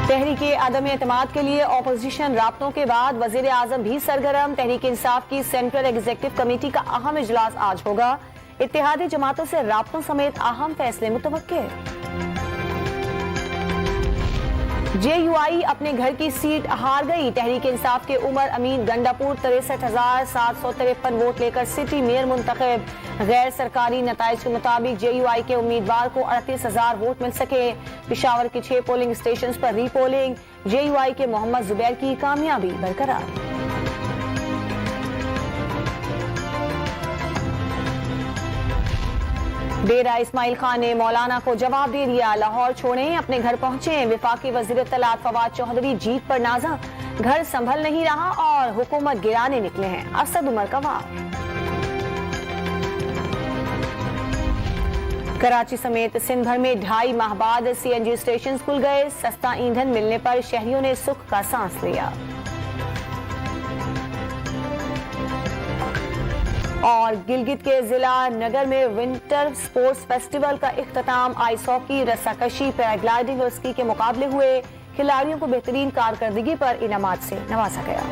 तहरीके आदम एतमाद के लिए ऑपोजिशन राब्तों के बाद वजीर आजम भी सरगर्म। तहरीक इंसाफ की सेंट्रल एग्जीक्यूटिव कमेटी का अहम इजलास आज होगा। इत्तेहादी जमातों से राब्तों समेत अहम फैसले मुतवक्के। JUI अपने घर की सीट हार गई। तहरीक इंसाफ के उमर अमीन गंडापुर 63,753 वोट लेकर सिटी मेयर मुंतखब। गैर सरकारी नताइज के मुताबिक JUI के उम्मीदवार को 38,000 वोट मिल सके। पिशावर के 6 पोलिंग स्टेशन पर रीपोलिंग। JUI के मोहम्मद जुबैर की कामयाबी बरकरार। डेरा इस्माइल खान ने मौलाना को जवाब दे दिया। लाहौर छोड़ें, अपने घर पहुंचे। विफाकी वजीर इत्तलात फवाद चौधरी जीत पर नाजा। घर संभल नहीं रहा और हुकूमत गिराने निकले हैं। असद उमर का वार। कराची समेत सिंध भर में 2.5 माह बाद CNG स्टेशन खुल गए। सस्ता ईंधन मिलने पर शहरियों ने सुख का सांस लिया। और गिलगित के जिला नगर में विंटर स्पोर्ट्स फेस्टिवल का इख्तिताम। आइस हॉकी, रस्साकशी, पैराग्लाइडिंग और स्की के मुकाबले हुए। खिलाड़ियों को बेहतरीन कारकर्दगी पर इनामात से नवाजा गया।